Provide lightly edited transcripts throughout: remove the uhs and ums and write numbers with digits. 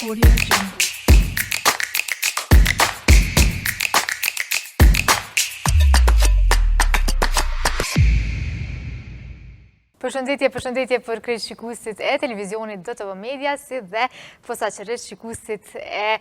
Audio Jungle. Përshëndetje për krejt shikuesit e televizionit DTV Media, si dhe posaçërisht shikuesit e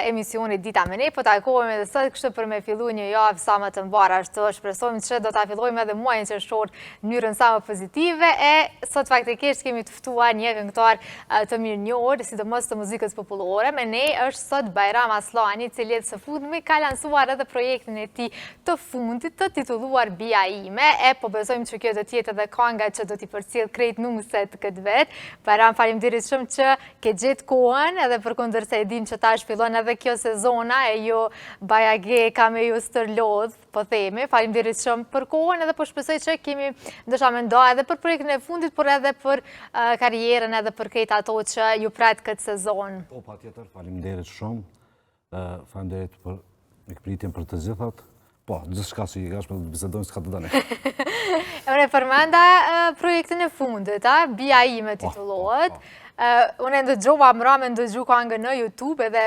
emisionit Dita me ne. Po takohemi edhe sot kështu për me fillu një javë sa më të mbar, ashtu shpresojmë që do ta fillojmë edhe muajin qershor në mënyrën sa më pozitive. E sot faktikisht kemi të ftuar një këngëtar të mirënjohur, sidomos të muzikës popullore. Me ne është sot Bajram Aslani, i cili së fundmi ka lansuar edhe projektin e tij të fundit të titulluar Bija ime. E po besojmë që kjo do të jetë edhe kënga që do t'i përcjell krejt nuset këtë vetë. Bajram, faleminderit shumë që ke gjetë kohën, edhe përkundër se e dim që tash fillon edhe kjo sezona e ju bajage ka me ju stërlodh, po themi. Faleminderit shumë për kohën, edhe po shpresoj që kemi ndoshta mendo edhe për projektin e fundit, por edhe për karrierën, edhe për krejt ato që ju pret këtë sezon. Po, patjetër, faleminderit shumë. Faleminderit për mikpritjen për të gjithat. Po, gjithçka që i gash me të bisedojmë s'ka të dëne. Unë e përmenda projektin e fundit, Bija ime titullohet. Unë e ndëgjova mra me ndëgju këngën në YouTube edhe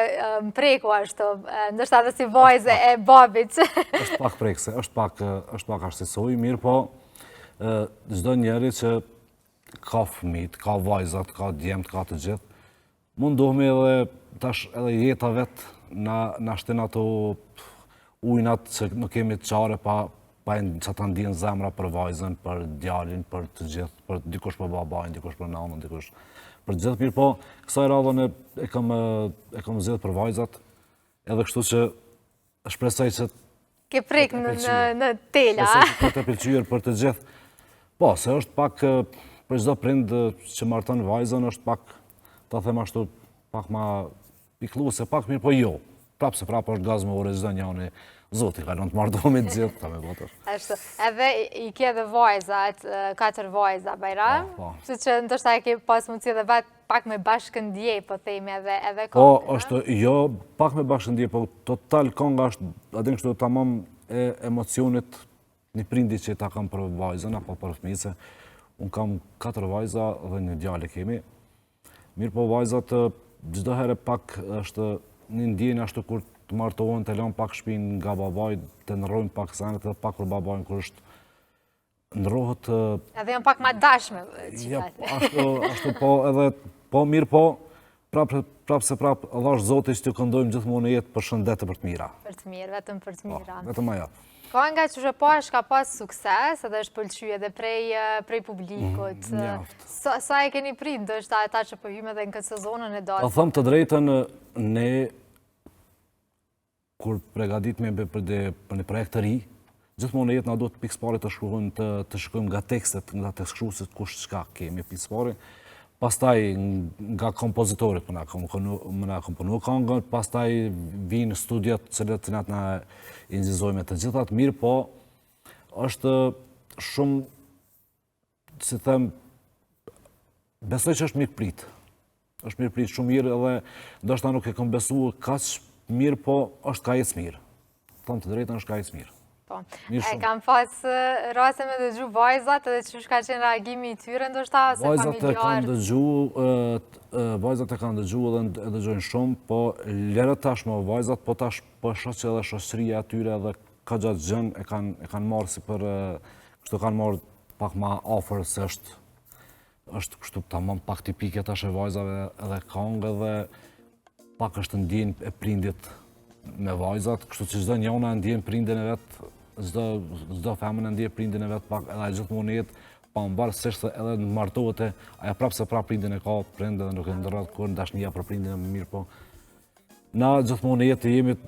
më preku ashtu, ndoshta edhe si vajze e babit. Është pak prekse, është pak arsyesoj, mirë po çdo njeri që ka fëmijë, ka vajzat, ka djemt, ka të gjithë, mundohemi edhe tash edhe jeta vet na shten ato ujnat që nuk kemi të qare pa që ta ndihen zemra për vajzën, për djalin, për të gjithë, për dikush për babajn, dikush për nanën, dikush për gjithë. Mirë po, kësaj radhën e kam zgjedhur për vajzat, edhe kështu që shpresoj që ke prek në tela. Për të pëlqyer për të gjithë. Po, se është pak për çdo prind që marton vajzën, është pak, ta them ashtu, pak ma pikëlluese, pak mirë po jo. Prapë se prapë është gazmore çdo njani. Zoti ka të marrëdhënie të gjithë, ta me botër. Ashtu. Edhe i ke edhe vajzat, 4 vajza Bajram. Kështu që ndoshta e ke pas mundësi edhe vetë pak me bashkëndije, po themi edhe Po, është jo pak me bashkëndije, po total kënga është atë kështu tamam e emocionit një prindi që ta kam për vajzën apo për fëmijë. Unë kam 4 vajza dhe një djalë kemi. Mirë po vajzat çdo herë pak është një ndjenjë ashtu kur të martohen, të lënë pak shtëpinë nga babai, të ndrojnë pak senet edhe pak kur babajnë kur është ndrohet. Edhe janë pak më dashme. Ja, ashtu po edhe po mirë po, prapë Allah është Zoti që t'ju këndojmë gjithmonë në jetë për shëndete për të mira. Për të mirë, vetëm për të mira. Vetëm ajo. Kënga që ka pas sukses, edhe është pëlqyer edhe prej publikut. Sa e keni prit, ndoshta ata që po hyjmë edhe në këtë sezonën e dasht. Ta them të drejtën, ne kur përgatitemi për një projekt të ri, gjithmonë në jetë na duhet pikëspari të shkruajmë nga tekstet, nga tekstshkruesit kush çka kemi pikëspari. Pastaj nga kompozitorit më na komponuar këngën, pastaj vinë studiat të cilat na i nxizojmë të gjithat, mirë po është shumë, si them, besoj që është mirëprit. Është mirëprit shumë mirë edhe ndoshta nuk e kam besuar kaq mirë, po është ka ecë mirë. Thonë të drejtën, është ka ecë mirë. E kam pas raste me dëgju vajzat edhe që ka qenë reagimi i tyre ndoshta ose familjar. Vajzat e kanë dëgju edhe dëgjojnë shumë, po lërë tashmë vajzat, po tash po shoh që edhe shoqëria atyre edhe ka gjatë gjën e kanë marrë si për kështu kanë marrë pak më afër se është kështu tamam pak tipike tash e vajzave edhe këngë edhe pak është ndjenjë e prindit me vajzat, kështu që çdo njëna ndjen prindin e vet, çdo femër ndjen prindin e vet pak edhe gjithmonë jetë pa mbarësisht edhe martohet ajo prapë se prapë prindin e ka prind edhe nuk e ndërrohet kur dashnia për prindin e mirë, po na gjithmonë jetë jemi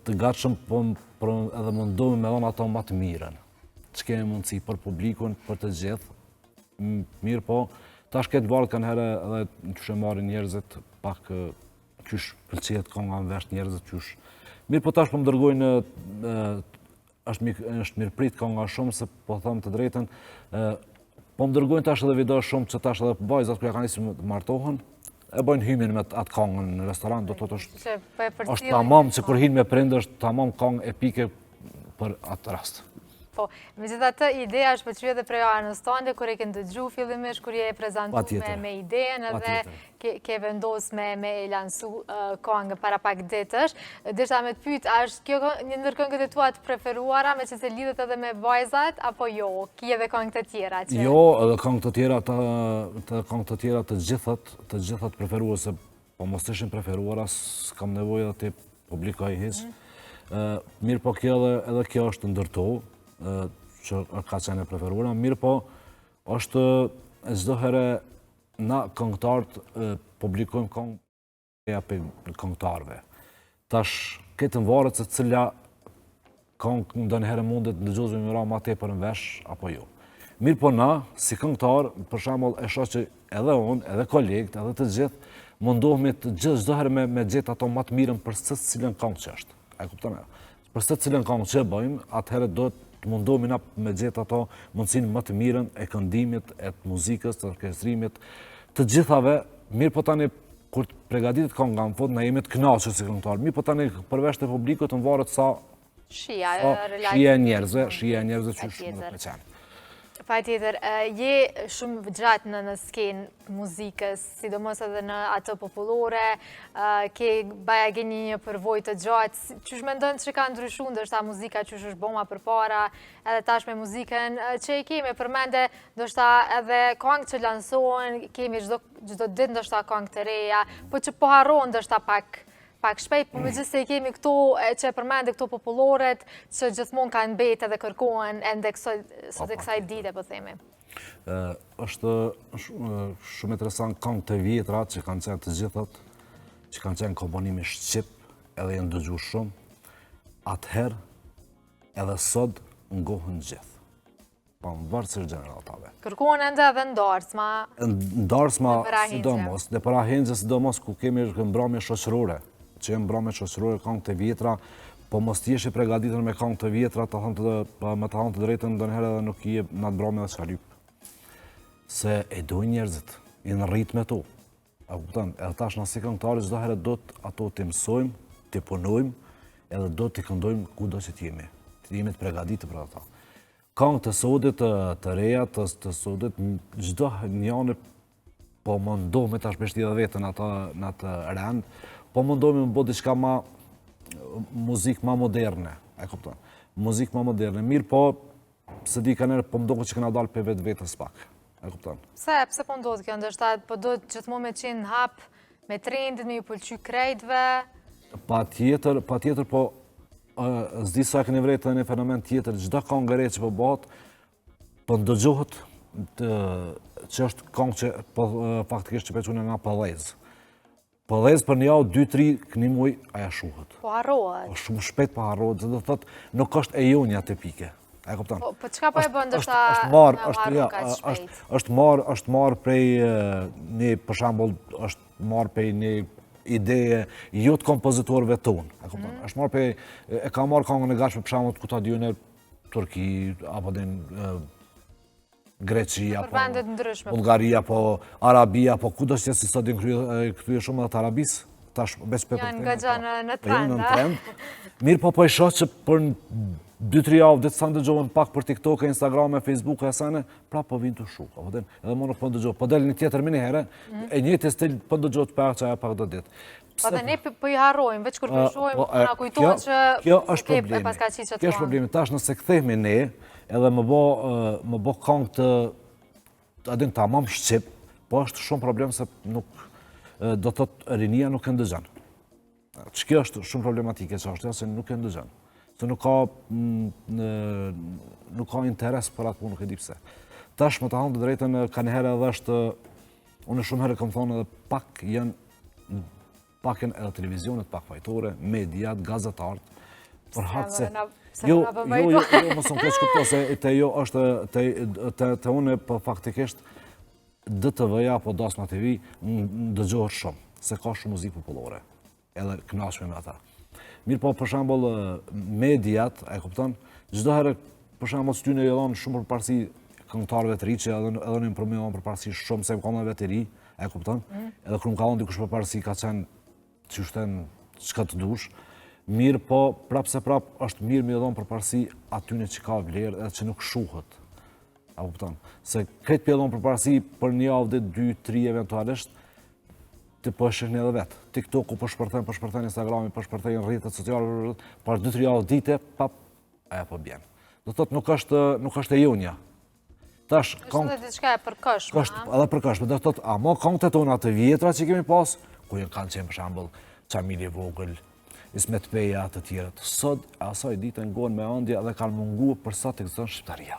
të gatshëm për edhe mundohemi me dhënë ato më të mirën. Ç'kemi mundësi për publikun, për të gjithë. Mirë po, tash këtë varë kanë herë edhe çu marrin njerëzit pak qysh pëlqejet kënga në vesh njerëzit qysh. Mirë po tash po më dërgojnë, është mirëprit kënga shumë, se po thëmë të drejten, po më dërgojnë tash edhe video shumë që tash edhe vajzat kur ja kanë nisur të martohen, e bëjnë hymnin me atë këngën në restoran, do të thotë është tamam që kur hin me prindë është tamam këngë epike për atë rast. Po, megjithatë ideja është përqyje dhe prej anës tënde, kur e ke ndëgju fillimisht, kur je prezantuar me idejen edhe ke vendos me e lansu këngë para pak ditësh. Desha me të pyet, a është kjo një ndër këngët e tua të preferuara, me që se lidhet edhe me vajzat, apo jo? Ki edhe këngë të tjera? Jo, edhe këngë të tjera të gjithat preferuese, po mos ishin preferuara, s'kam nevojë dhe të publikoj hiç. Mirë po kjo edhe kjo është ndërtohu, që ka qenë e preferuara, mirë po është çdo herë na këngëtarët publikojmë këngë për këngëtarëve. Tash këtë varet se cila këngë ndonjëherë mundet ndëgjohet me ra më tepër në vesh apo jo. Mirë po na, si këngëtar, për shembull e shoh që edhe unë, edhe kolegët, edhe të gjithë mundohemi të çdo herë me gjetë ato më të mirën për secilën këngë që është. E kupton? Për secilën këngë që bëjmë, atëherë do të mundohemi na me gjetë ato mundësinë më të mirën e këndimit, e të muzikës, të orkestrimit, të gjithave. Mirë po tani kur të përgatitet kënga në fund, na jemi të kënaqur si këngëtar. Mirë po tani përveç të publikut të varet sa shija e njerëzve që shumë më pëlqen. Patjetër, je shumë gjatë në skenë muzikës, sidomos edhe në ato popullore, ke baja geni një përvojë të gjatë, qysh mendon që ka ndryshuar ndoshta muzika që është boma përpara, edhe tash me muzikën që i kemi përmende, ndoshta edhe këngë që lansohen, kemi çdo ditë ndoshta këngë të reja, po që po harron ndoshta pak shpejt, po me gjithë se kemi këto që e përmende këto populloret që gjithmonë kanë mbetë edhe kërkohen ende sot e kësaj dite, po themi. Është shumë interesant këngë të vjetra që kanë qenë të gjithat, që kanë qenë komponimi shqip, edhe janë dëgjuar shumë, atëherë edhe sot ngohen gjithë. Po në varësisht gjeneratave. Kërkohen ende edhe ndarësma. Ndarësma sidomos, dhe para hengje sidomos ku kemi mbrëmje shoqërore, që jenë mbrëmje shoqërore këngë të vjetra, po mos t'jesh i përgatitur me këngë të vjetra, me të thënë të drejtën ndonjëherë edhe nuk i jep në mbrëmje dhe çkalyp. Se e dojnë njerëzit, janë ritme to. A kupton? Edhe tash na si këngëtarë çdo herë do të ato të mësojmë, të punojmë, edhe do të këndojmë kudo që t'jemi. Të jemi të përgatitur për ata. Këngë të sodit të reja, të sodit çdo njëri po mundohemi tash me shti edhe vetën në atë rend, po mundohemi më bëj diçka muzikë më moderne, e kupton? Muzikë më moderne, mirë po se di kanë po më duket që kanë dalë për vetës pak, e kupton? Pse po ndodh kjo, ndoshta po do gjithmonë me qenë hap me trendin, me ju pëlqy krejtve? Patjetër, po s'di sa keni vërejtë një fenomen tjetër, çdo këngë e re që po bëhet, po ndëgjohet që është këngë që faktikisht që peçune nga pëllez. Pëllez për një javë, 2-3 këni muj, aja shuhet. Po harrohet. Po shumë shpejt po harrohet, dhe thotë nuk është e jonja të pike. E kupton? Po çka po e bën ndoshta me harru kaq shpejt? Është marrë prej një, për shembull, është marrë prej një ideje jo të kompozitorëve tonë. E kupton? Është marrë prej, e ka marrë këngën e gatshme për shembull ku ta dijnë Turqi apo Greqia, Bullgaria, Arabia, kudo që si sot këtu e shumë dhe të Arabisë, tash besh për janë nga në trend. Mirë po e shoh që për 2-3 javë dhe të sa ndëgjohen pak për TikTok, Instagram, Facebook e asane, pra po vinë të shukë, edhe më nuk po ndëgjohet, po del një tjetër më një herë, e njëjti stil po ndëgjohet pak që aja pak do ditë. Po dhe ne po i harrojmë, veç kur përshojmë, na kujtohet që e paska qiqet të Kjo është problemi, tash nëse kthehemi ne, edhe më bo këngë të adin të amam shqip, po është shumë problem se nuk, do të thotë rinia nuk e ndëgjon. Që kjo është shumë problematike që është, se nuk e ndëgjon. Se nuk ka interes për atë punë, nuk e di pse. Tash më të hanë të drejtën, ka njëherë edhe është, unë shumë herë kam thonë edhe pak janë edhe televizionet, pak fajtore, mediat, gazetarët, për hatë se... Jo, mos më keq kupto, se te jo është, te une për faktikisht, DTV-ja apo Dasma TV ndëgjohet shumë, se ka shumë muzikë popullore, edhe kënaqshme me ata. Mirë po, për shembull, mediat, e kupton, çdo herë, për shembull, s'tyne i dhon shumë përparësi këngëtarëve të ri, që edhe në improvizohen përparësi shumë se këngëve të ri, e kupton, edhe kur më ka dhënë dikush përparësi ka qenë çështën çka të dush. Mirë po, prapë se prapë, është mirë me dhonë përparësi atyne që ka vlerë edhe që nuk shuhet. A kupton? Se këtë për dhonë përparësi për një javë dhe 2-3 eventualisht, të përshëhni edhe vetë. TikTok-u përshpërthen Instagrami, përshpërthen rrjetet sociale, për 2-3 javë dite, pap, aja po bjenë. Do të thotë nuk është e jonja. Tash, është edhe diçka e përkohshme. Edhe përkohshme, do të thotë, ama këngët tona të vjetra që kemi pas, ku kanë qenë për shembull Çamili Vogël, Ismet Peja të tjerët. Sot asaj ditë ngohen me ëndje dhe kanë munguar për sa të ekziston shqiptaria.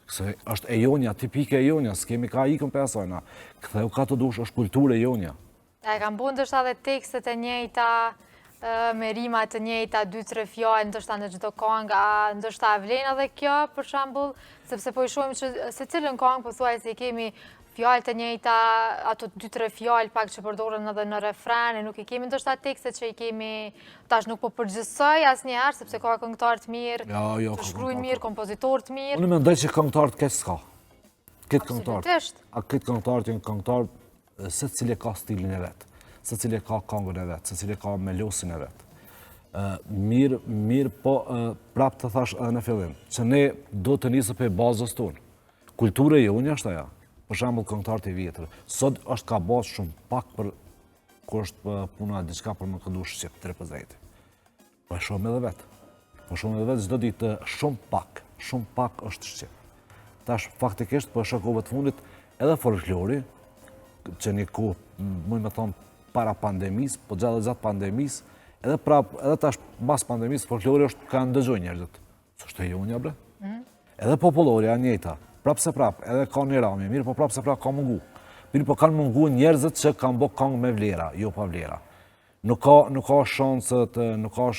Se është e jonja, tipike e jonja, s'kemi ka ikën për asajna. Ktheu ka të dush, është kulturë e jonja. E kam bu ndoshta dhe tekstet e njëjta, me rima të njëjta, 2-3 fjalë, ndoshta në çdo këngë, a ndoshta vlen edhe kjo për shembull, sepse po i shohim që secilën këngë pothuajse i kemi fjalë të njëjta, ato 2-3 fjalë pak që përdoren edhe në refren, e nuk i kemi ndoshta tekstet që i kemi, tash nuk po përgjithsoj asnjëherë sepse ka këngëtar të mirë, të shkruajnë mirë, kompozitor të mirë. Unë mendoj që këngëtarët këtë s'ka. Këtë këngëtarët. Absolutisht. A këtë këngëtarët janë këngëtarë secili ka stilin e vet, secili ka këngën e vet, secili ka melosin e vet. Mirë po prapë të thash edhe në fillim, që ne do të nisë për bazës tonë. Kultura e jonë është aja. Për shembull këngëtarët e vjetër. Sot është ka bazë shumë pak për kur është puna diçka për më këndu shqip 3-5. Po e shohim edhe vetë. Po shohim edhe vetë çdo ditë shumë pak është shqip. Tash faktikisht po shokove të fundit edhe folklori, që një kohë mund të them para pandemisë, po gjatë pandemisë, edhe tash pas pandemisë folklori është ka ndëgjoj njerëzit. S'është e jonja bre? Edhe popullori janë njëjta. Prapë se prapë, edhe ka një rami, mirë po prapë se prapë ka mungu. Mirë po kanë mungu njerëzit që kanë bo këngë me vlera, jo pa vlera. Nuk ka shansët, nuk ka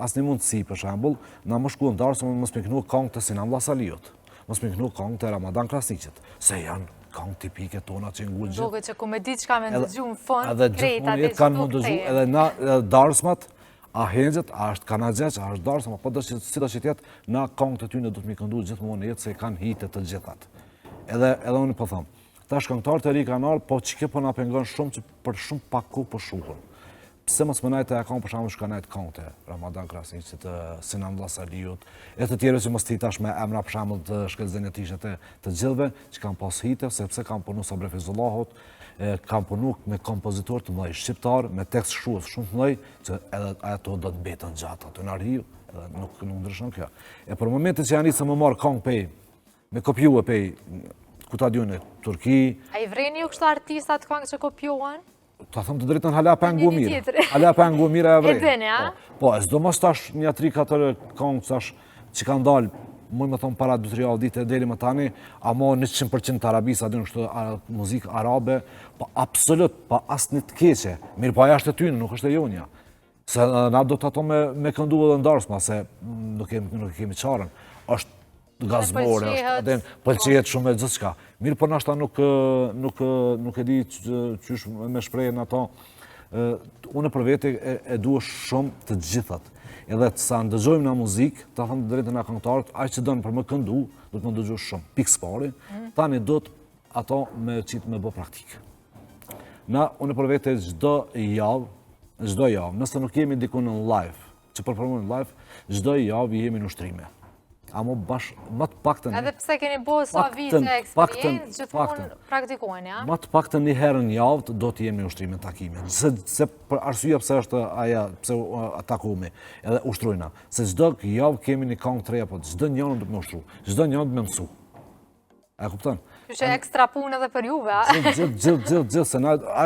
asnjë mundësi për shembull, na më shkuën darë mos me kënu këngë të Sinan Vllazaliut, mos me kënu këngë të Ramadan Krasniqit, se janë këngë tipike tona që ngullë gjithë. Duke që ku me ditë çka me ndëgju në fund, edhe gjithmonë jetë kanë më ndëgju, edhe na darsmat, a hengjët, a është kanazjeq, a është darsma, po si do që tjetë, na këngë të ty në do të mi këndu gjithmonë jetë se kanë hitet të gjithat. Edhe unë po thëmë, ta shkëngtarë të ri kanë arë, po që po na pengon shumë që për shumë pak ku për shuhën. Pse mos më najtë e akon për shumë shka najtë këngë të Ramadan Krasniqit, të Sinan Vllazaliut, e të tjere që mos të hitash me emra për shumë të shkelzënjetishet të gjithve, që kanë pas hite, sepse kanë punu Sabri Fizullahut, kanë punu me kompozitor të mëdhej shqiptar, me tekst shkrues shumë të mëdhej, që edhe ato do të mbeten gjatë ato në arhiv, edhe nuk ndryshon kjo. E për momentin që janë nisë më marë këngë pej, me kopjue pej, ku ta diune, Turki. A i vreni ju kështë artistat këngë që kopjuan? Ta thëmë të drejtën, hala pengu mirë. Hala pengu mirë e vreni. E dini, a? Po, e s'do mos tash një 3-4 këngë që kanë dalë, mund me thonë para 2-3 javë dite e deli më tani, amo 100% të arabis, adin është muzikë arabe, po absolut, po asë një të keqe, mirë po aja është e tynë, nuk është e jonja. Se na do të ato me këndu edhe ndarsma, se nuk kemi qarën, është gazbore, është pëlqejet shumë e gjithë qka. Mirë po nashta nuk e di qysh me shprejnë ato, unë për vete e duhe shumë të gjithat. Edhe të sa ndëgjojmë në muzikë, ta thëmë të drejtën e këngëtarët, ai që dënë për më këndu, do të më ndëgjoh shumë, pikë spari, tani do të ato me qitë me bë praktikë. Na, unë për vete çdo javë, nëse nuk jemi diku në live, që përformojmë në live, çdo javë jemi në ushtrime. Amo më të paktën... Edhe pse keni bo sa vite eksperiencë, gjithmonë praktikojnë, ja? Më të paktën një herë në javë do të jemi në ushtrime takime. Se për arsyeja pse është aja, pse takumi, edhe ushtrujna. Se çdo javë kemi një këngë të reja, po çdo njënë do të më ushtru, çdo njënë do të më mësu. E kupton? Që ekstra punë edhe për juve, a? Gjithë, se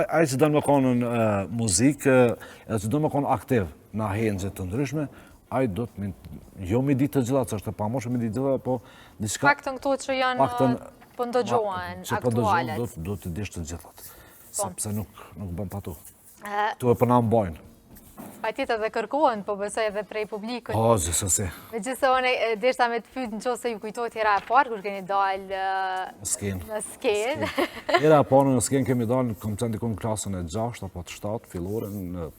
ai që do më konë në muzikë, edhe që do më konë aktiv në henxhe të ndryshme, ai do të jo me ditë të gjitha, që është e pamoshme me ditë të gjitha, po diçka... Paktën këto që janë po ndëgjohen, aktualet. Do të dish të gjithat, sepse nuk bën patu. Tu e përna më bojnë. Pa tjetë edhe kërkohen, po besoj edhe prej publikut. Po, gjithësësi. Me gjithë one, deshta me të pytë në qo se ju kujtojt hera e parë, kur keni dalë në skenë. Hera e parë në skenë kemi dalë, kom qenë dikon në klasën e 6 apo të 7, fillore, në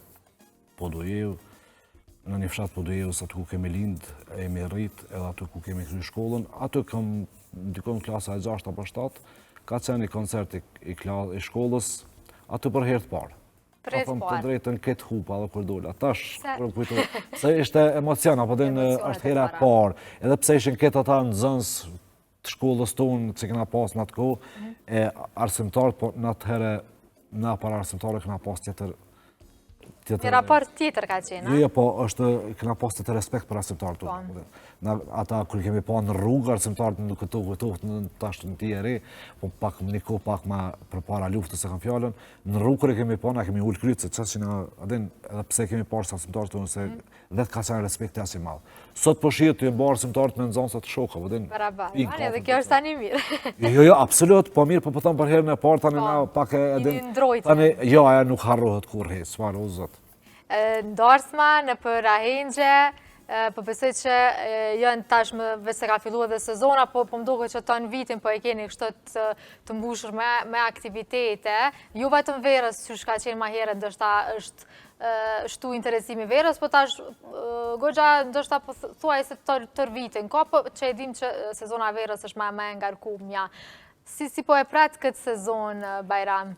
Podujev, në një fshatë Podujev, aty ku kemi lindë, e mi rritë, edhe aty ku kemi kry shkollën. Aty kom dikon në klasën e 6 apo 7, ka qenë një koncert i shkollës, aty për herë të parë. Prit thëmë të parë. drejtën këtë hupa dhe kur dola. Tash, kur kujtu, se ishte emocion, apo din është hera e parë. Edhe pse ishin këtë ata nxënës të shkollës tonë që kena pas në atë kohë, e arsimtarët, po në atë herë, na para arsimtarët kena pas tjetër. Një raport tjetër ka qenë, Jo, po është kena pas të respekt për arsimtarët tonë. Ata kur kemi pa në rrugë, arsimtarët nuk këtohet në tash në ti e re, po pak një kohë pak ma përpara luftës e kam fjallën, në rrugë kër kemi pa, na kemi ullë krytë, se qësë që na, adin, edhe pse kemi parë së arsimtarët tonë, se dhe të ka qenë respekt të asim madhë. Sot po shirë të jëmë barë arsimtarët me nëzonsat të shokë, adin. Barabar, edhe kjo është tani mirë. Jo, absolut, po mirë, po thëmë për herën e parë, tani na pak e, adin, tani, jo, aja nuk harrohet kur he, s'farë o zot. Ndarsma në për Ahengje, po besoj që janë tashmë veç se ka filluar dhe sezona, po më duket që ton vitin po e keni kështu të mbushur me aktivitete, jo vetëm verës që ka qenë ma herët, ndoshta është shtu interesimi verës, po tash goxha ndoshta po thuaj se tër vitin, ka po që e dim që sezona verës është ma e ngarkuar. Si po e prat këtë sezon, Bajram?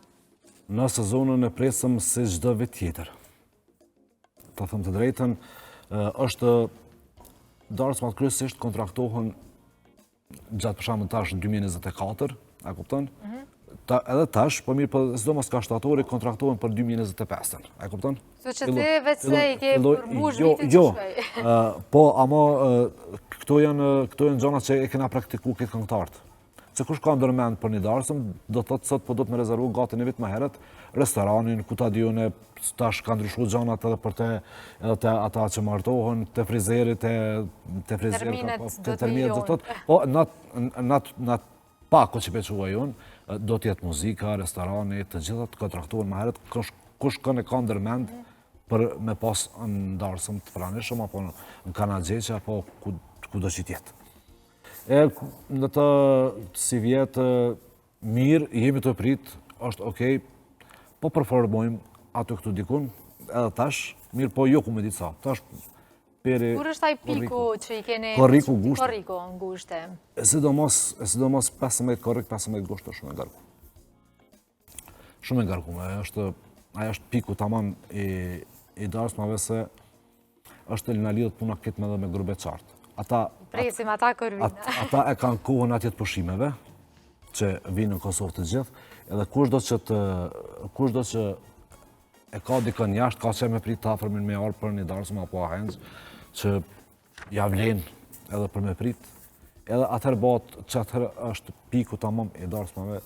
Në sezonën e presëm se çdo vit tjetër. Të thëmë të drejtën, është Darsmat kryesisht kontraktohen gjatë për shembull tash në 2024, a kupton? Edhe tash, po mirë, po sidomos ka shtatori kontraktohen për 2025-ën, a kupton? So që ti vetë se i ke përmbush vitin që shkoj. Po, ama këto janë gjona që e kena praktiku këtë këngëtarët. Se kush ka ndërmend për një darsëm, do të thotë sot po do të me rezervu gati një vit më herët, restoranin, ku ta diune, tash ka ndryshu gjanat edhe për te ata që martohen, te frizerit, te frizerit, te terminet, do të thotë, po në pako që pequa jonë, do t'jetë muzika, restorani, të gjithat kontraktuar më herët, kush kënë e ka ndërmend për me pas në darsëm të pranishëm, apo në Kanadgjeqe, apo ku do që tjetë. Në të si vjetë mirë, jemi të pritë, është okej, po përformojmë ato këtu dikun, edhe tash, mirë po jo ku me ditë sa. Tash, peri... Kur është taj piku që i kene... Korriku ngushte. Korriku ngushte. Sidomos 15 korrik, 15 ngushte është shumë e ngarku. Shumë e ngarku, aja është piku tamam i darsmave se është në lidhët puna këtë me dhe me grube qartë. Presim ata kërvina. Ata e kanë kohën atjet pushimeve, që vinë në Kosovë të gjithë, edhe kush do që e ka dikën jashtë, ka që me prit të afërmin me arë për një darsëm apo ahenzë, që ja vlen edhe për me prit, edhe atëherë bat që atëherë është piku tamam i darsmave,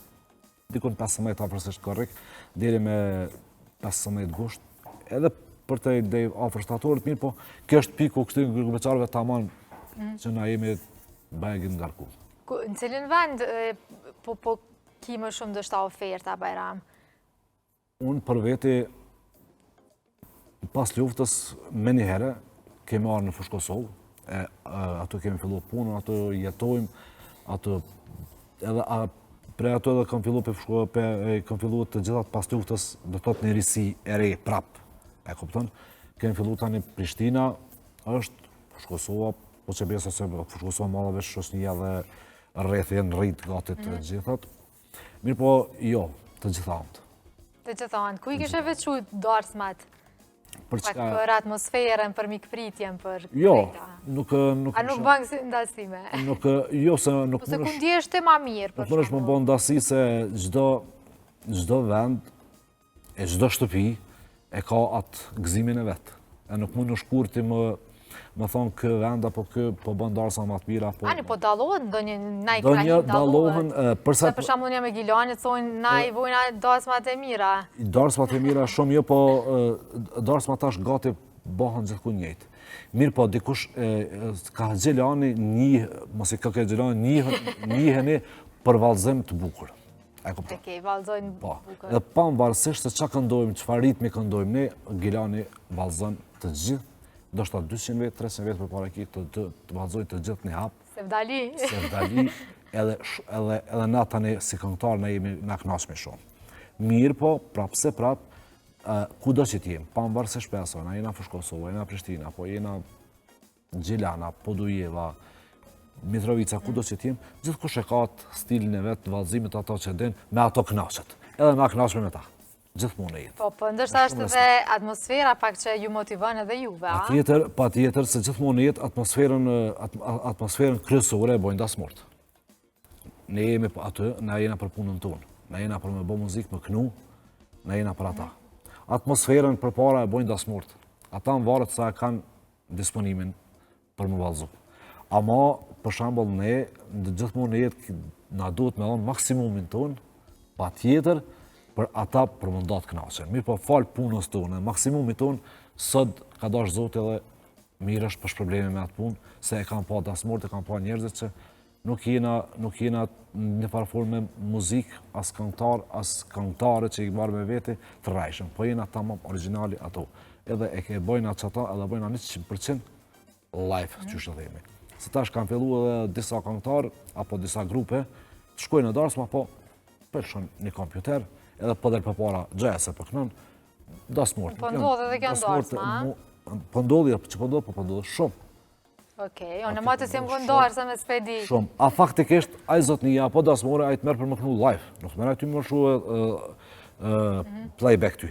dikun 15 afërsisht korrik, deri me 15 gusht, edhe për të idej afër shtatorit mirë, po kjo është piku kështu në grupeqarëve tamam që na jemi bëjgin ngarku. Në cilin vend po ki më shumë dështa oferta, Bajram? Unë për veti, pas luftës, me një herë, kemi arë në Fushë Kosovë, ato kemi fillu punën, ato jetojmë, ato edhe pre ato edhe kam fillu të gjithat pas luftës, do të të një risi e re prap, e kupton? Kemi fillu tani Prishtina, është Fushë Kosova, po që besa se Fushë Kosova madhe veç shosnija dhe rrethje në rritë gatit të gjithat. Mirë po, jo, të gjithant. Të gjithant. Ku i kishe veçu darsmat? Për atmosferën, për mikpritjen, për këta? Jo, nuk... A nuk bëngë si ndasime? Jo, se nuk mënesh... Se ku ndjesh të ma mirë, për shumë? Nuk mënesh më bënë ndasi se gjdo vend, e gjdo shtëpi, e ka atë gëzimin e vetë. E nuk mund në shkurti më thonë kë vend, apo kë po bën darsa më të mira. Ani, po dalohen, do një najkrahin dalohen. Se për shamu një me Gilani, thonë na i vojna darsmat e mira. Darsmat e mira shumë jo, po darsmat tash gati bëhen gjithku njëjtë. Mirë po, dikush ka Gjelani mos i ka Gjelani njiheni për vallëzim të bukur. Okej, vallëzojnë bukur. Dhe pavarësisht se çka këndojmë, çfarë ritmi këndojmë ne, Gjelani vallëzon të gjithë. Do shta 200 vetë, 300 vetë për para ki të vazhdojnë të gjithë një hapë. Sevdali, edhe na tani si këngëtar na jemi na kënaqshme shumë. Mirë po, prapse prap, kudo që t'jem, pavarësisht shpeso, na jena Fushë Kosovë, jena Prishtina, po jena Gjelana, Podujeva, Mitrovica, kudo që t'jem, gjithkush e ka atë stilin e vetë, të vallëzimit ato që din, me ato kënaqet. Edhe na kënaqshme me ta. gjithmonë e jetë. Po, ndërsa është edhe atmosfera pak që ju motivon edhe juve, a? Pa tjetër se gjithmonë e jetë atmosferën kryesore e bojnë dasmort. Ne jemi aty, na jena për punën tonë, na jena për me bo muzikë, më knu, na jena për ata. Atmosferën për para e bojnë dasmort. Ata në varet sa e kanë disponimin për më valzu. Ama, për shambull, ne gjithmonë e jetë na duhet me dhonë maksimumin tonë, pa tjetër, për ata për më ndatë knaqen. Mirë po falë punës tonë, maksimumi tonë, sot ka dash zote edhe mirë është për shprobleme me atë punë, se e kam pa dasmort, e kam pa njerëzit që nuk jena në farëformë me muzikë, as këngëtar, as këngëtare që i marrë me veti të rajshëm, po jena tamam originali ato. Edhe e ke bojna qëta, edhe bojna 100% live, që shë dhemi. Se tash kam fillu edhe disa këngëtar, apo disa grupe, të shkojnë në darsma, po përshon një kompjuter, edhe pëdër për para gjese për kënën, dasmort. Po ndodhe dhe kjo ndarsma, a? Po ndodhe, që po ndodhe shumë. Okej, unë ma të si më këndarë, se me s'pedi. Shumë. A faktikisht, a i zotnija, po dasmore, a i të merë për më kënu live. Nuk të merë a i ty më shu playback ty.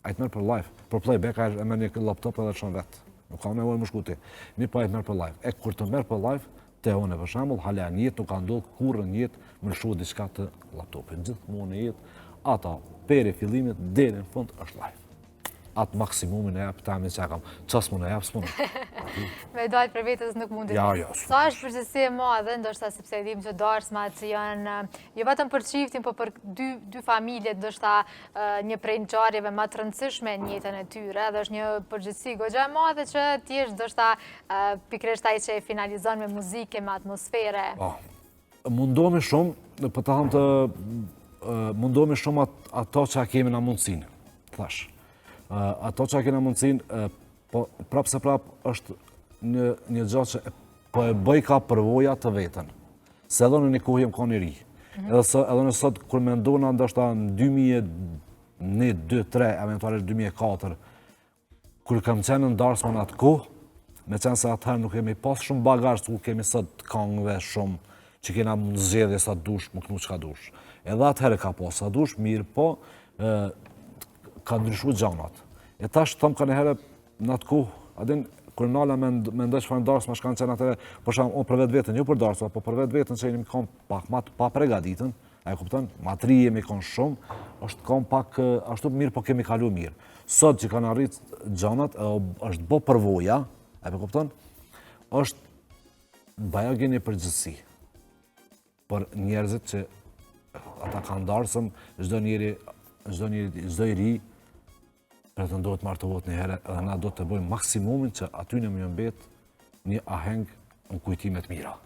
A i të merë për live. Për playback, a i merë një laptop edhe shumë vetë. Nuk ka me ujë më shkuti. Mi pa i të merë për live. E kur të merë për live, te une për shambull, halja një jetë, nuk ka ndodhë kurë një jetë më shu diçka të laptopin. Gjithmonë një jetë, ata peri fillimit, deri në fund është live. Atë maksimumin e japë, ta me që kam, qas më në japë, s'më në. Me dojtë për vetës nuk mundit. Ja. Sa është përgjithësi e madhe, ndoshta sepse edhim që darsmat janë, jo vetëm për qiftin, po për dy familjet, ndoshta një prej ngjarjeve më të rëndësishme në jetën e tyre, dhe është një përgjithësi goxha e madhe që ti është ndoshta pikërisht ai që e finalizon me muzikë, me atmosfere. Mundohemi shumë, për të thënë mundohemi shumë ato që a kemi në mundësinë, thash. Ato që a kena mundësin, prapë se prapë është një gjatë që po e bëj ka përvoja të vetën. Se edhe në një kohë jem ka një ri. Edhe në sot, kur me ndona ndështë në 2001, 2003, eventualisht 2004, kur kam qenë në darsma në atë kohë, me qenë se atëherë nuk kemi pas shumë bagazh, ku kemi sot këngëve shumë, që kena zgjedhje sa dush, më kënu që ka dush. Edhe atëherë ka pas sa dush, mirë po, ka ndryshu gjanat. E tash thëmë ka njëherë në atë kohë, adin, kër nala me ndoj që fa në darsma, shkanë qenë atëre, për shumë, o për vetë vetën, jo për darsma, po për vetë vetën që jemi kom pak pa pregaditën, a e kuptën, matri jemi kon shumë, është kom pak, ashtu mirë, po kemi kalu mirë. Sot që kanë arritë gjanat, është bo përvoja, a e kuptën, është baja gjeni përgjithsi, për njerëzit që ata kanë darsëm, çdo i ri, pretendohet martohet një herë, edhe na do të bëjmë maksimumin që aty në më mbet një aheng në kujtimet mira.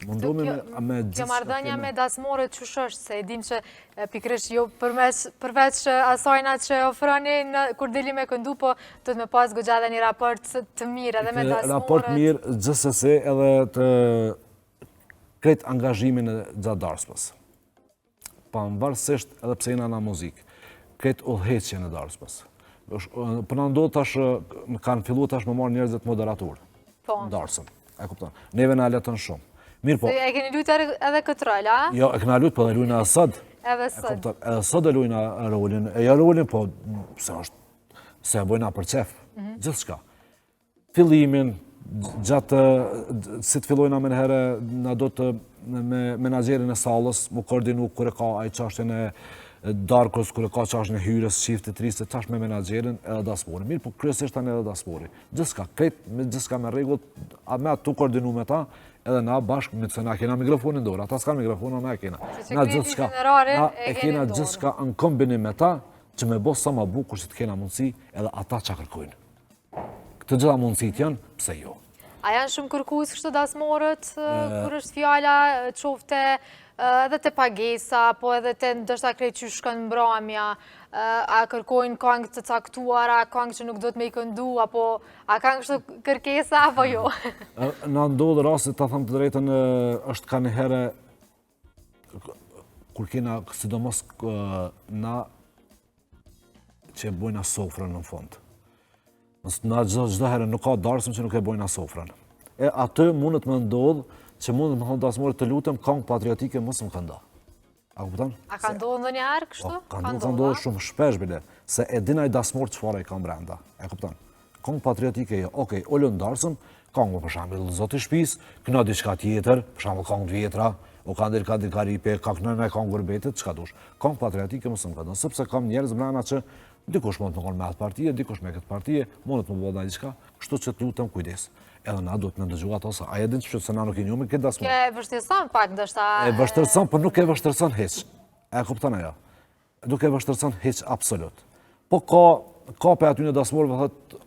Mundohemi me gjithë... Kjo marrëdhënia me dasmorët çush është, se e dim që pikërisht jo përveç asajna që ofroni kur dili me këndu, po do të me pas goxha dhe një raport të mirë edhe me dasmorët. Raport mirë, gjithsesi edhe të krejt angazhimin e gjatë darsmës. Pa varësisht edhe pse jena në muzikë. Këtë udhëheqje në darsmës. Për në ndodhë tash, kanë fillu tash më marrë njerëzit moderatorë në darsëm. E kupton. Neve në aletën shumë. Mirë po. E keni lujtë edhe këtë rol, a? Jo, e këna lujtë, po dhe lujnë asad. Edhe sot. Edhe sot dhe lujnë rolin. E ja rolin, po, se e bojna për qef. Gjithë shka. Fillimin, gjatë, si të fillojna me nëhere, na do të me menaxherin e sallës, mu koordinu kër e ka aj qashtën e darkës, kër e ka qash në hyrës, shiftë të trisë, qash me menaxherin edhe dasmori. Mirë, po kryesisht tani edhe dasmori. Gjithëska, gjithëska me regull, me atë tu koordinu me ta, edhe na bashkë, me të na kena mikrofonin dorë, ata s'ka mikrofonin, na e kena. Na e kena gjithëska në kombinim me ta, që me bo sa ma bukur që të kena mundësi, edhe ata që kërkojnë. Këtë gjitha mundësit janë, pse jo. A janë shumë kërkues kështu dasmorët, kur është fjala qofte edhe të pagesa, po edhe të ndoshta krejt që shkën mbrëmja, a kërkojnë këngë të caktuara, këngë që nuk do të me i këndu, apo a kanë kështu kërkesa, apo jo? Në ndodhë rastit, ta thëmë të drejtën, është ka një herë, kur kena, sidomos na që e bojna sofrën në fund. Na gjithë herë nuk ka darsëm që nuk e bojna sofrën. E atë mundet me ndodhë që mundet me thonë dasmorit të lutëm, këngë patriotike mos më kënda. A kupton? A ka ndodhur ndonjëherë kështu? Ka ndodhur shumë shpesh bile, se e din ai dasmor çfarë i ka brenda. E kupton? Këngë patriotike jo. Okej, olo ndarsëm, këngë për shembull Zoti i shtëpisë, këna diçka tjetër, për shembull këngë të vjetra, o ka ndër ka karipe, ka këna me këngë gurbetit, çka dush. Këngë patriotike mos më kanë, sepse kam njerëz brenda që dikush mund të qenë me atë partie, dikush me këtë partie, mund të më bëjë diçka, kështu që të lutem kujdes. Edhe na duhet në dëgjuar ato sa ai e din se na nuk e njohim këtë dasmor. Ke vështirëson pak ndoshta. E vështirëson, por nuk e vështirëson hiç. E kupton ajo? Nuk e vështirëson hiç absolut. Po ka pe aty në dasmorëve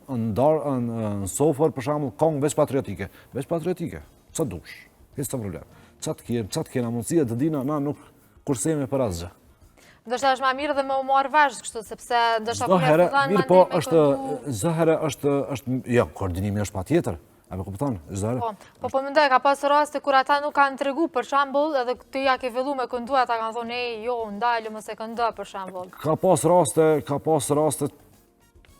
thotë në sofër për shembull këngë veç patriotike. Veç patriotike. Ç'a dush? Hiç problem. Ç'a të kena mundësi të dinë na nuk kursejme për asgjë. Ndoshta është më mirë dhe më u marr vesh kështu sepse ndoshta kur e fillon mirë, po çdo herë është jo, koordinimi është patjetër. A më kupton? Çdo herë. Po mendoj ka pas raste kur ata nuk kanë tregu për shembull, edhe ti ja ke filluar me kënduar, ata kanë thonë ej, jo, ndalë mos e këndo për shembull. Ka pas raste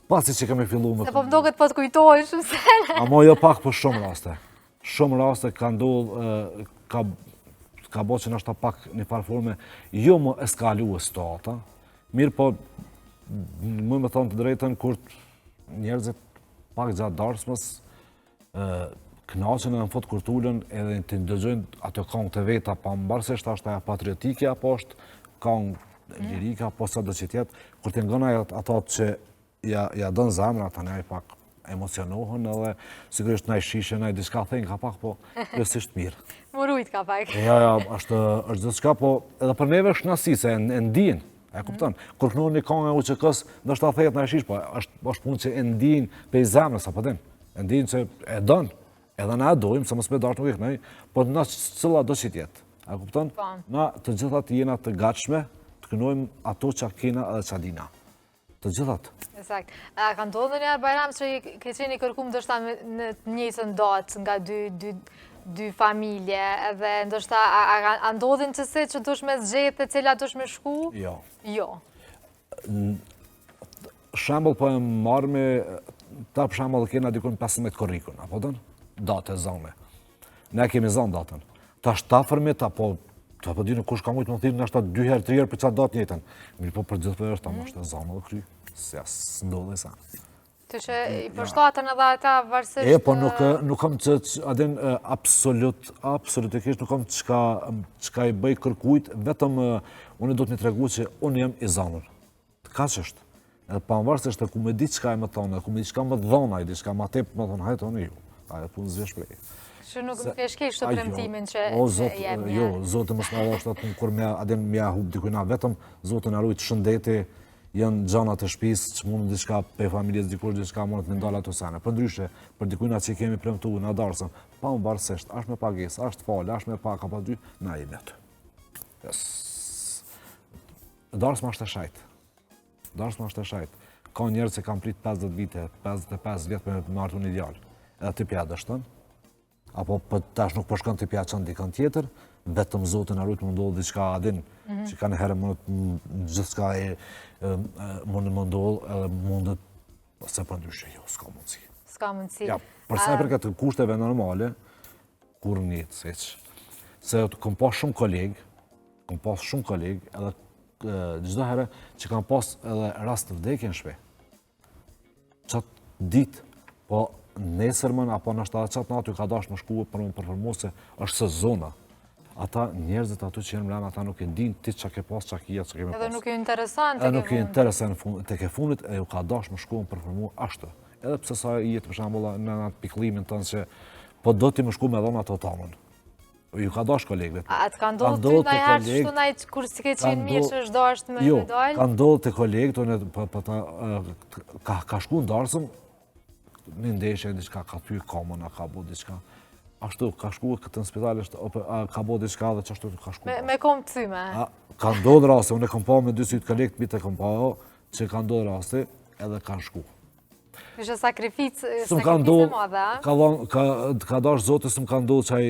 pasi që kemi filluar me. Se po më duket po të kujtohesh shumë se. Amo jo pak po shumë raste. Shumë raste ka ndodhur ka bo që nështë pak një farforme, jo më eskaluë situata, mirë po, më me thonë të drejten, kur njerëzit pak gjatë darsmës, knaqen e në fotë kurtullën edhe të ndëgjojnë ato këngë të veta, pa mbarësisht ashtë aja patriotike, apo është këngë lirika, apo sa do që tjetë, kur të ngëna ato që ja dënë zemra, ata ne pak emocionohen edhe sigurisht na i shishe, na i diçka thejnë ka pak, po rësisht mirë. Murujt ka pak. Ja, është gjithçka, po edhe për neve është knasi, se e ndijnë, e kupton. Kur kënon një këngë e UÇK-s, ndoshta thehet na i shish, po është punë që e ndijnë pe zemrës, apo din. E ndijnë se e don, edhe na e dojmë, se mos me dash nuk e kënaj, po na cilla do që tjetë. E kupton? Na të gjithat jena të gatshme, të kënojmë ato që kena edhe që dina. Të gjithat. Eksakt. A ka ndodhur ndonjëherë Bajram që ke qenë i kërkuar ndoshta në të njëjtën datë nga dy familje, edhe ndoshta a ndodhin që dush me zgjedhë e cila dush me shku? Jo. Jo. Shembull po e marr me ta për shembull kena dikon 15 korrikun, apo don? Datë zonë. Ne kemi zonë datën. Ta shtafërmit apo ta po dinë kush ka mujt më thirr ndoshta 2 herë 3 herë për çfarë datë njëjtën. Mirë po për gjithë është tamë është zonë edhe kry. Se as ndodhe sa. Të që i përshtatën edhe ata varësisht. Po nuk kam që adin absolutikisht nuk kam çka i bëj kërkujt, vetëm unë do të më tregu që unë jam i zonër. Kaq është. Edhe pavarësisht ku më di çka më thonë, ku më di çka më dhona, diçka më tep më thonë hajt unë ju. Ajo punë zgjesh prej. Që nuk më kesh të premtimin që jam. Jo, Zoti mos më dhosh atë kur më adin më hub dikujt vetëm Zoti na ruaj shëndeti, janë gjanat e shtëpisë që mund diçka pe familjes dikush diçka mund të ndal ato sana. Përndryshe, për dikujt që kemi premtuar na darsëm, pa mbarësisht, as me pagesë, as fal, as me pak apo dy, na jemi aty. Darsma është e shajt. Darsma është e shajt. Ka njerëz që kanë prit 50 vite, 55 vjet me marrë një djalë. Edhe ti pja dështon. Apo tash nuk po shkon ti pja çon dikon tjetër, vetëm Zoti na ruaj të ndodhë diçka adin, që kanë herë gjithçka mund të ndodhë, edhe mundet ose përndryshe jo, s'ka mundësi. S'ka mundësi. Ja, për sa i përket kushteve normale, kur një seç. Se kam pas shumë kolegë, edhe çdo herë që kam pas edhe rast të vdekje në shtëpi. Çat ditë, po nesërmën apo nështë qatë natë ju ka dash më shku për më përformu se është sezona. Ata njerëzit aty që jenë mlanë, ata nuk e din ti që ke pas, që ke jetë, që keme pas. Edhe nuk ju interesant edhe nuk ju interesant të ke fundit, e ju ka dash më shku më përformu ashtë. Edhe pse sa i jetë për shambulla në atë piklimin tënë që po do ti më shku me dhona të tamën. Ju ka dash kolegëve. A të ka ndodhë ty në herë shtu në kur si ke qenë mirë që është dasht me dalë? Jo, ka ndodhë të kolegët, ka shku në darsëm, në ndeshje, diçka ka thyr kamën, ka bo diçka. Ashtu, ka shku këtë në spital, ka bo diçka dhe që ashtu ka shku. Me kom të thyme? Ka ndodhë raste, unë e kom pa me 2 sytë kolegët, bitë e kom pa, që ka ndodhë raste, edhe ka shku. Ishe sakrificë e madhe, a? Ka dash Zotë, së më ka ndodhë qaj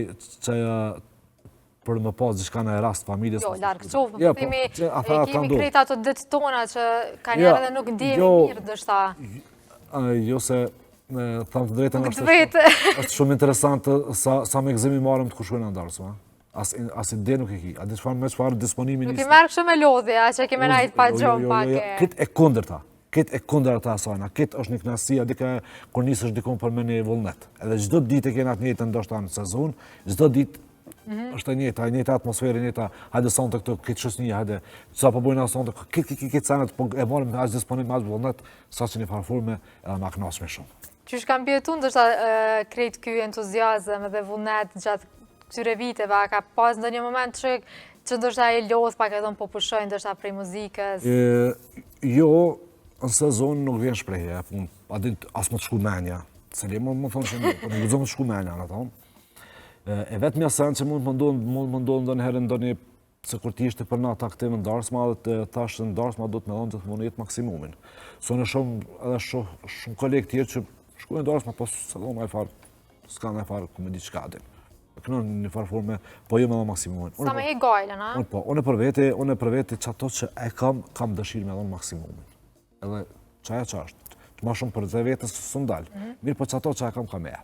për më pas diçka në rast familjes. Jo, larkë qovë, për thimi, kemi krejt ato dëtë tona që ka njerë dhe nuk ndihemi mirë, dështa. Jo se, thamë të drejtën, është shumë interesantë sa me gëzimi marëm të kushkojnë në ndarësë. As ide nuk e ki. A di çfarë disponimi Nuk i merr kështu me lodhje, a që kemi najt pa gjon pak e. Këtë e kundërta. Këtë e kundërta asajna. Këtë është një knasi, a di ka kur nisësh dikon për me një vullnet. Edhe çdo ditë kena të njëjtën ndoshta në sezon, çdo ditë është e njëjta atmosferë, e njëjta, hajde sonte këtu, këtë shoqëni, hajde sa po bojnë sonte, këtë sanat po e marrim as disponim as vullnet, sa që në farforme edhe ma kënaqsh shumë. Qysh kam pjetu ndoshta krejt ky entuziazëm dhe vullnet gjatë këtyre viteve, a ka pas ndonjë moment që ndoshta e lodh pak e thonë po pushoj ndoshta prej muzikës? Jo, në sezon nuk vjen shprehje, as më të shku menja, se li më thonë që nuk gëzëm të shku menja, në thonë. E vetë mja sen që mund më ndonë ndonjë herë ndonjë, se kur ti ishte për natë aktiv në darsma, dhe thashtë në darsma do të me thonë gjithmonë jetë maksimumin. So në shumë kolegë tjerë që shkujnë darsma, po se do më e farë, s'ka në e farë ku me di qka din. Kënon një farë forme, po jo me dhe maksimumin. Sa me i gajlen, a? Po, unë për vete që ato që e kam dëshirë me dhe maksimumin. Edhe qaja që është, të ma shumë për dhe vetës së ndalë. Mirë po që ato që e kam e.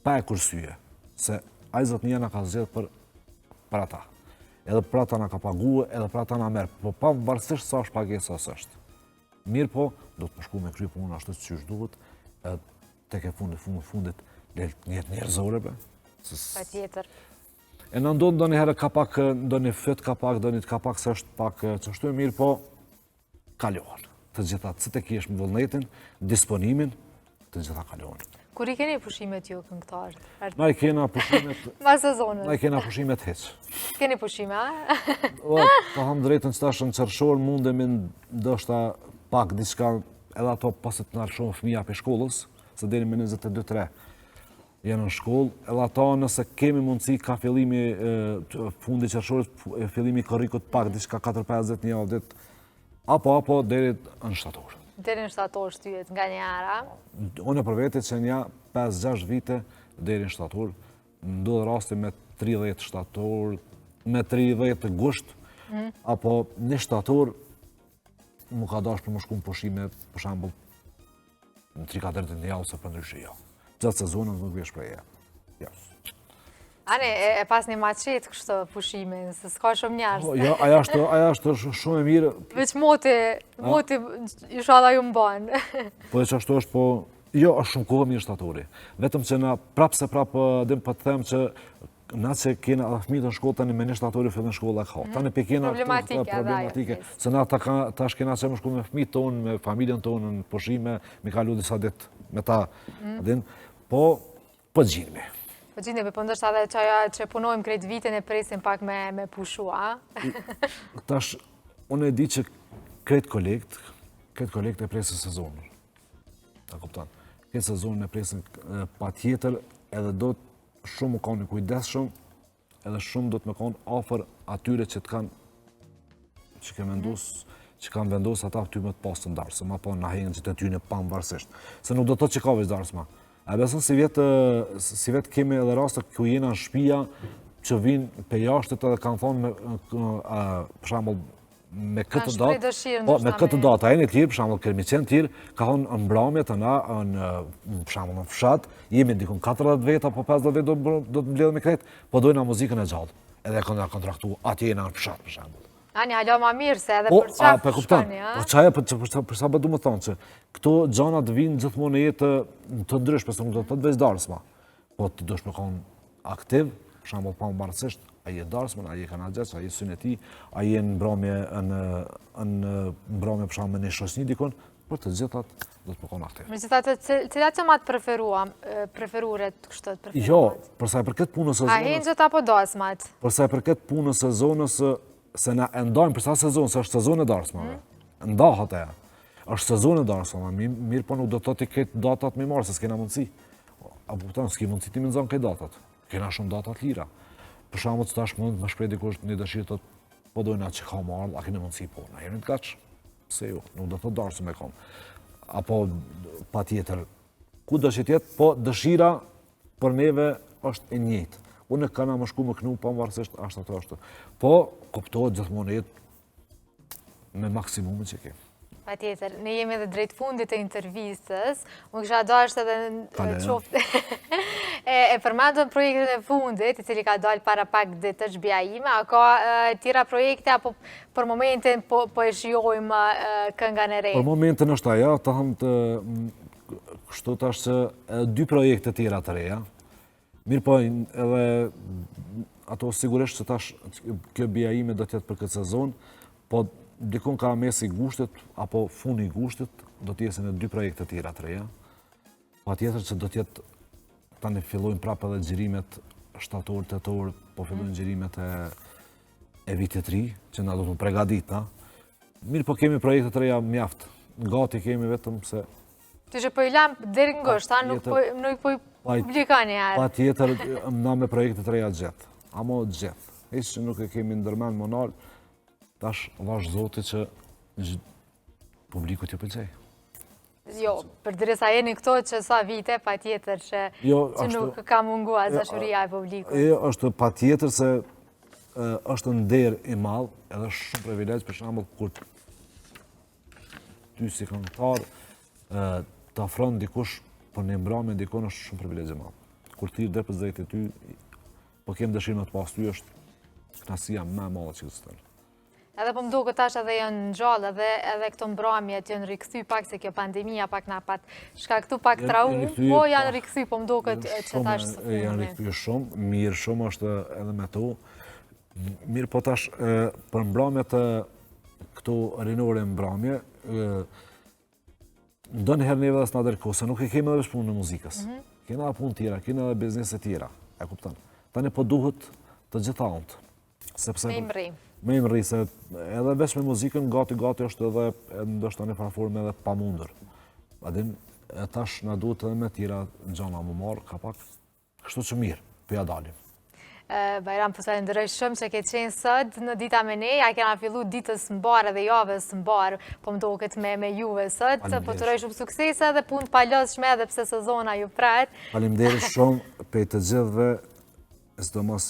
Pa e kursyje, se ajzët një nga ka zgjedhë për ata. Edhe për ata nga ka paguë, edhe për ata nga merë, po pa varësisht sa është pagesa së është. Mirë po, do të më shku me kry punë ashtu që qysh duhet, edhe tek e fundit njëtë njerëzore, be. Pa tjetër. E në ndonë do një herë ka pak, do një fyt ka pak, do një ka pak se është pak që shtu e mirë, po kalohen. Të gjitha, që të kesh më vullnetin, disponimin, të gjitha kalohen. Kur i keni pushimet ju këngëtarët? Na i kena pushimet... Ma sezonët? Na i kena pushimet heq. Keni pushime, a? Po ham drejtën që ta është në qërshor, mundemi ndoshta pak diçka, edhe ato pasit në arshon fëmija për shkollës, se deri me 22-3 jenë në shkollë, edhe ato nëse kemi mundësi ka fillimi fundi qërshorit, fillimi korrikut pak, diçka 4-5 një avdit, apo deri në shtator. Deri në shtator shtyjet nga një ara? Unë për vete që nja 5-6 vite deri në shtator, ndodhë rasti me 30 shtator, me 30 gusht, apo një shtator, mu ka dash për më shku në pushime, për shambull, në 3-4 një javë se për ndryshë jo. Gjatë sezonën nuk vjesh prej e. Ane, e pas një maqet kështë pushimin, se s'ka shumë njerës. Ja, aja është shumë e mirë. Veç moti inshallah ju mbanë. Po e që ashtu është, po, jo, është shumë kohë mirë shtatori. Vetëm që na prapë dhe për të them që na që kena fëmijët në shkollë, tani me një shtatori fillin shkolla e ka. Tani pe kena problematike, se na tash kena që më shku me fëmijët tonë, me familjen tonë, në pushime, me kalu disa ditë me ta, po gjinëmi. Po gjinëmi, po ndështë edhe që punojmë krejt vitin e presim pak me pushu, a? Tash, unë e di që krejt kolekt e presin sezonën. Ta kuptan. Këtë sezonën e presin pa tjetër, edhe do të shumë më kanë një kujdesshëm, edhe shumë do të me kanë afer atyre që të kanë, që kanë vendosë ata ty me të pasë të ndarësëm, apo në hejnë që të ty në panë varsisht. Se nuk do të që ka veç darësma. A besën si vetë kemi edhe rastë ku jena në shpia që vinë pe jashtët edhe kanë thonë për shambull me këtë datë, me këtë datë, a e një tjirë, për shambull kërmicen tjirë, ka thonë në mbramje të na, për shambull në fshat, jemi ndikun 40 veta, po 50 veta do të mbledhe me kretë, po dojna muzikën e gjallë, edhe e kanë kontraktu, atje jena në fshat, për shambull. Ani, halo ma mirë se edhe për qafë shkoni, a? Po qaja, për sa bëdu më thonë që këto gjanat vinë gjithmonë në jetë të ndryshme, se nuk do të të veç darësma. Po të dosh me konë aktiv, për shambull pa më barësisht, a je darësman, a je kanagjes, a je syneti, a je në mbromje për shambull me një shosni dikon, për të gjithat do të me konë aktiv. Me gjithat, cilat që ma të preferuret kështë të preferuat? Jo, përsa e për këtë punës sezonës... A hinë gjitha po dasmat? Përsa e për këtë punës sezonës, se na endojmë përsa sezonë, se është sezon e darësmave. Ndahat e, është sezon e darësmave, mirë po nuk do të të këtë datat me marë, se s'kena mundësi. A përta, s'ki mundësi ti me nëzonë këtë datat. Kena shumë datat lira. Për shamë të tash mund më shprej dikush një dëshirë të po dojna që ka marrë, a kene mundësi po. Na jemi të kaqë, se jo, nuk do të darësëm e kam. Apo pa tjetër, ku do që tjetë, po dëshira për neve është e njëjtë. Unë e kana më shku më knu, pa më varësisht, ashtë ato ashtë. Po, kuptohet gjithmonë jetë me maksimumin që kemë. Patjetër, ne jemi edhe drejt fundit të intervistës, më kisha dashur edhe në qoftë e përmendëm projektin e fundit, i cili ka dalë para pak ditësh bia ime, a ka tjera projekte apo për momentin po e shijojmë këngën e re? Për momentin është ajo, të thëmë të kështu tash që 2 projekte tjera të reja. Mirë po edhe ato sigurisht që tash kjo bia ime do tjetë për këtë sezon, po dikun ka mesi gushtit, apo funi gushtit, do t'jesin e 2 projekte tjera të reja. Pa tjetër që do t'jetë, tani fillojnë prapë edhe xhirimet shtator, tetor, po fillojnë xhirimet e vitit ri, që na do të pregadita. Mirë po kemi projekte të reja mjaft, gati kemi vetëm se... Ty që po i lam deri ngosht, nuk po i publikani herë. Pa tjetër, na me projekte të reja gjithë, amo gjithë. Ishtë që nuk e kemi ndërmen monal, tash vash zoti që publiku t'ju pëlqej. Jo, për dirisa jeni këto që sa vite, pa tjetër që nuk ka mungua dashuria e publikut. Jo, është pa tjetër se është nder i madh, edhe shumë privilegj, për shembull kur ty si këngëtar të afron dikush për një mbrëmje dikon është shumë privilegj i madh. Kur ti dhe për zëjtë ty, po kem dëshirë me të pas ty, është knasia më e madhe që ekziston. Edhe po më duket tash edhe janë gjallë, edhe këto mbrëmjet janë rikthy pak se kjo pandemia pak na pat shkaktu pak traumë, po janë rikthy, po më duket që tash së fundmi. Janë rikthy shumë, mirë shumë është edhe me to. Mirë po tash për mbrëmjet këto rinore mbrëmje, ndonjëherë neve dhe s'na dërkohë, se nuk e kemi edhe punë në muzikës. Kena edhe punë tjera, kena edhe biznese tjera, e kupton. Tani po duhet të gjitha ant. Me imri. Me imri, se edhe veç me muzikën, gati është edhe ndoshta një farforme edhe pa mundur. Adin, tash na duhet edhe me tjera gjana më marë, ka pak, kështu që mirë, për ja dalim. Bajram, po falenderoj shumë që ke qenë sot në Dita me ne, ja kena fillu ditës mbarë dhe javës mbarë, po më duket me juve sot, po të roj shumë suksese dhe punë palosshme edhe pse sezona ju pret. Faleminderit shumë për të gjithëve, sidomos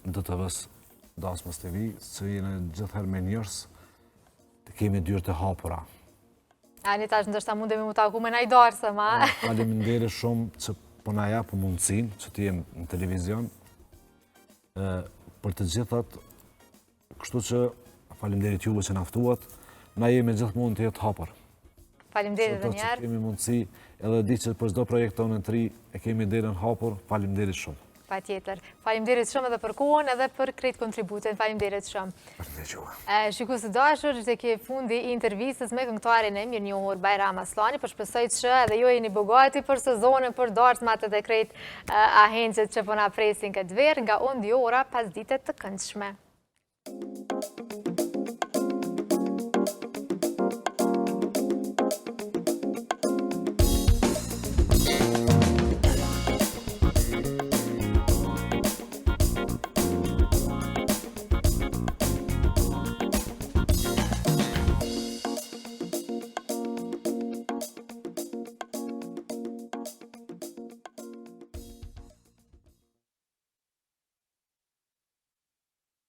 DTV-s Dasmës TV, që jene gjithëherë me njërës, të kemi dyrë të hapura. Ani tash ndështë mundemi mu taku me najdarë, ma. Faleminderit shumë që po na japë mundësin, që të jem në televizion, për të gjithat, kështu që faleminderit juve që naftuat, na jemi gjithmonë të jetë hapur. Faleminderit dhe njerë. Që kemi mundësi, edhe di që për çdo projekt tonë në 3 e kemi derën hapur, faleminderit shumë. Pa tjetër. Faleminderit shumë edhe për kohën edhe për krejt kontributin. Faleminderit shumë. Faleminderit juve. Shikus të dashur, që ke fundi i intervistës me këngëtarin e mirënjohur Bajram Aslani, për shpresoj që edhe ju jeni bogati për sezonën, për darsmat edhe krejt ahencët që po na presin këtë verë, nga unë dy ora pas ditët të këndshme.